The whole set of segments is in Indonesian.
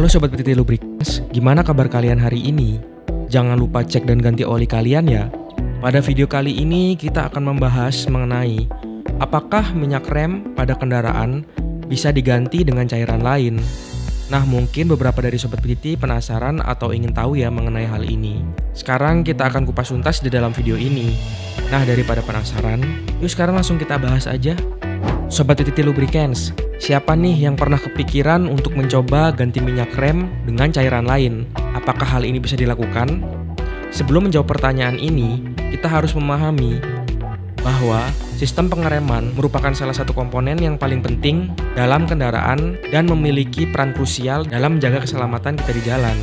Halo Sobat PT Lubricants, gimana kabar kalian hari ini? Jangan lupa cek dan ganti oli kalian ya. Pada video kali ini kita akan membahas mengenai apakah minyak rem pada kendaraan bisa diganti dengan cairan lain. Nah, mungkin beberapa dari Sobat PT penasaran atau ingin tahu ya mengenai hal ini. Sekarang kita akan kupas tuntas di dalam video ini. Nah, daripada penasaran, yuk sekarang langsung kita bahas aja. Sobat PT Lubricants, siapa nih yang pernah kepikiran untuk mencoba ganti minyak rem dengan cairan lain? Apakah hal ini bisa dilakukan? Sebelum menjawab pertanyaan ini, kita harus memahami bahwa sistem pengereman merupakan salah satu komponen yang paling penting dalam kendaraan dan memiliki peran krusial dalam menjaga keselamatan kita di jalan.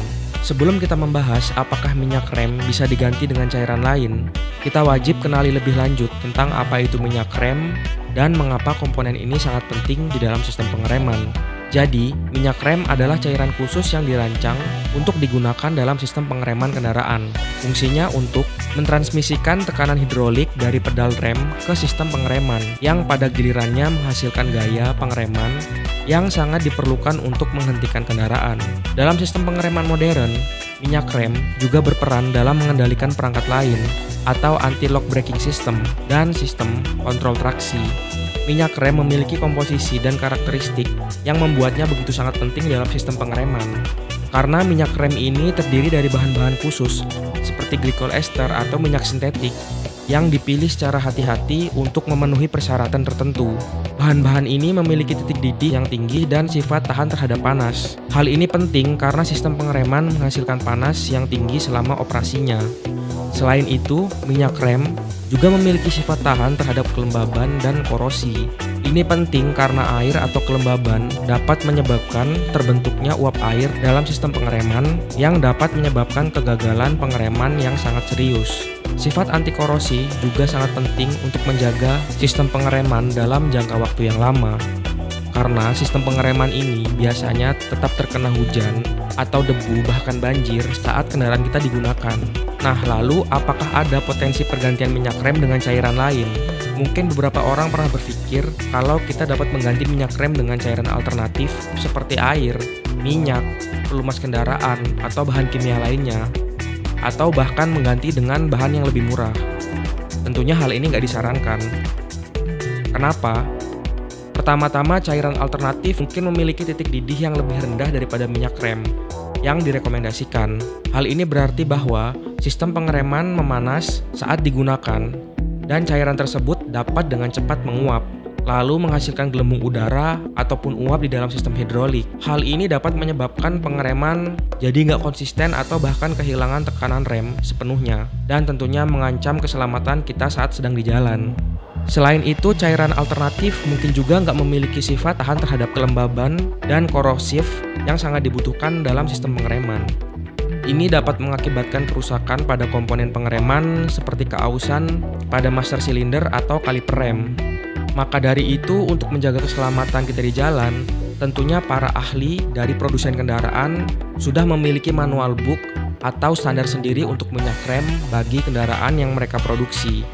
Sebelum kita membahas apakah minyak rem bisa diganti dengan cairan lain, kita wajib kenali lebih lanjut tentang apa itu minyak rem dan mengapa komponen ini sangat penting di dalam sistem pengereman. Jadi, minyak rem adalah cairan khusus yang dirancang untuk digunakan dalam sistem pengereman kendaraan. Fungsinya untuk mentransmisikan tekanan hidrolik dari pedal rem ke sistem pengereman yang pada gilirannya menghasilkan gaya pengereman yang sangat diperlukan untuk menghentikan kendaraan. Dalam sistem pengereman modern, minyak rem juga berperan dalam mengendalikan perangkat lain atau anti-lock braking system dan sistem kontrol traksi. Minyak rem memiliki komposisi dan karakteristik yang membuatnya begitu sangat penting dalam sistem pengereman. Karena minyak rem ini terdiri dari bahan-bahan khusus seperti glikol ester atau minyak sintetik yang dipilih secara hati-hati untuk memenuhi persyaratan tertentu. Bahan-bahan ini memiliki titik didih yang tinggi dan sifat tahan terhadap panas. Hal ini penting karena sistem pengereman menghasilkan panas yang tinggi selama operasinya. Selain itu, minyak rem juga memiliki sifat tahan terhadap kelembaban dan korosi. Ini penting karena air atau kelembaban dapat menyebabkan terbentuknya uap air dalam sistem pengereman yang dapat menyebabkan kegagalan pengereman yang sangat serius. Sifat anti korosi juga sangat penting untuk menjaga sistem pengereman dalam jangka waktu yang lama. Karena sistem pengereman ini biasanya tetap terkena hujan atau debu bahkan banjir saat kendaraan kita digunakan. Nah, lalu apakah ada potensi pergantian minyak rem dengan cairan lain? Mungkin beberapa orang pernah berpikir kalau kita dapat mengganti minyak rem dengan cairan alternatif seperti air, minyak, pelumas kendaraan, atau bahan kimia lainnya, atau bahkan mengganti dengan bahan yang lebih murah. Tentunya hal ini nggak disarankan. Kenapa? Pertama-tama, cairan alternatif mungkin memiliki titik didih yang lebih rendah daripada minyak rem yang direkomendasikan. Hal ini berarti bahwa sistem pengereman memanas saat digunakan dan cairan tersebut dapat dengan cepat menguap, lalu menghasilkan gelembung udara ataupun uap di dalam sistem hidrolik. Hal ini dapat menyebabkan pengereman jadi nggak konsisten atau bahkan kehilangan tekanan rem sepenuhnya dan tentunya mengancam keselamatan kita saat sedang di jalan. Selain itu, cairan alternatif mungkin juga nggak memiliki sifat tahan terhadap kelembaban dan korosif yang sangat dibutuhkan dalam sistem pengereman. Ini dapat mengakibatkan kerusakan pada komponen pengereman seperti keausan pada master silinder atau kaliper rem. Maka dari itu, untuk menjaga keselamatan kita di jalan, tentunya para ahli dari produsen kendaraan sudah memiliki manual book atau standar sendiri untuk minyak rem bagi kendaraan yang mereka produksi.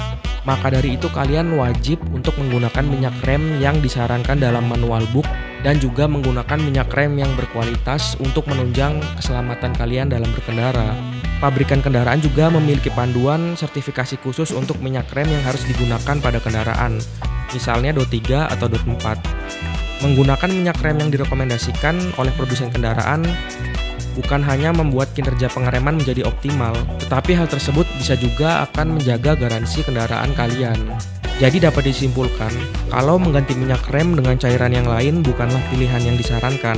Maka dari itu kalian wajib untuk menggunakan minyak rem yang disarankan dalam manual book dan juga menggunakan minyak rem yang berkualitas untuk menunjang keselamatan kalian dalam berkendara. Pabrikan kendaraan juga memiliki panduan sertifikasi khusus untuk minyak rem yang harus digunakan pada kendaraan, misalnya DOT 3 atau DOT 4. Menggunakan minyak rem yang direkomendasikan oleh produsen kendaraan bukan hanya membuat kinerja pengereman menjadi optimal, tetapi hal tersebut bisa juga akan menjaga garansi kendaraan kalian. Jadi dapat disimpulkan, kalau mengganti minyak rem dengan cairan yang lain bukanlah pilihan yang disarankan.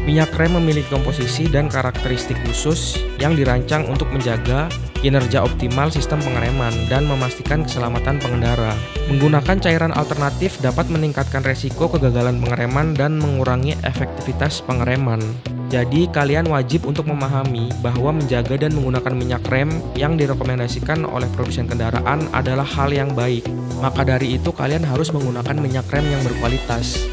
Minyak rem memiliki komposisi dan karakteristik khusus yang dirancang untuk menjaga kinerja optimal sistem pengereman dan memastikan keselamatan pengendara. Menggunakan cairan alternatif dapat meningkatkan resiko kegagalan pengereman dan mengurangi efektivitas pengereman. Jadi kalian wajib untuk memahami bahwa menjaga dan menggunakan minyak rem yang direkomendasikan oleh produsen kendaraan adalah hal yang baik. Maka dari itu kalian harus menggunakan minyak rem yang berkualitas.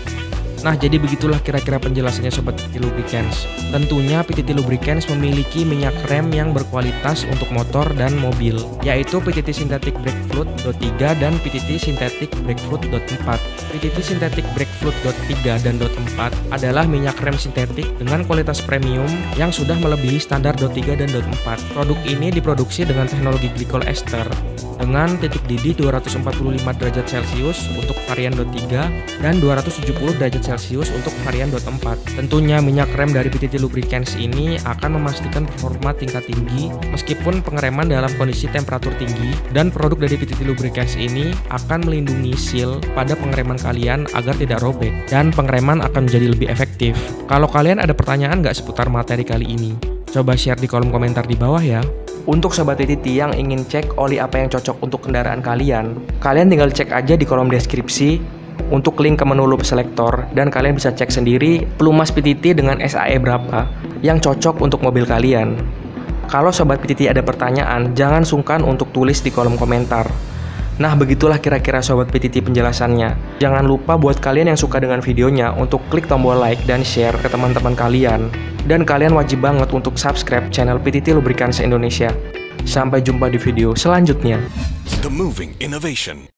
Nah, jadi begitulah kira-kira penjelasannya Sobat PTT Lubricants. Tentunya PTT Lubricants memiliki minyak rem yang berkualitas untuk motor dan mobil, yaitu PTT Synthetic Brake Fluid .3 dan PTT Synthetic Brake Fluid .4. PTT Synthetic Brake Fluid .3 dan .4 adalah minyak rem sintetik dengan kualitas premium yang sudah melebihi standar .3 dan .4. Produk ini diproduksi dengan teknologi glycol ester dengan titik didih 245 derajat Celcius untuk varian .3 dan 270 derajat Celcius untuk varian .4. Tentunya minyak rem dari PTT Lubricants ini akan memastikan performa tingkat tinggi meskipun pengereman dalam kondisi temperatur tinggi, dan produk dari PTT Lubricants ini akan melindungi seal pada pengereman kalian agar tidak robek dan pengereman akan menjadi lebih efektif. Kalau kalian ada pertanyaan nggak seputar materi kali ini, coba share di kolom komentar di bawah ya. Untuk Sobat PTT yang ingin cek oli apa yang cocok untuk kendaraan kalian tinggal cek aja di kolom deskripsi untuk link ke menu loop selector, dan kalian bisa cek sendiri pelumas PTT dengan SAE berapa yang cocok untuk mobil kalian. Kalau Sobat PTT ada pertanyaan, jangan sungkan untuk tulis di kolom komentar. Nah, begitulah kira-kira Sobat PTT penjelasannya. Jangan lupa buat kalian yang suka dengan videonya untuk klik tombol like dan share ke teman-teman kalian. Dan kalian wajib banget untuk subscribe channel PTT Lubricants Indonesia. Sampai jumpa di video selanjutnya. The Moving Innovation.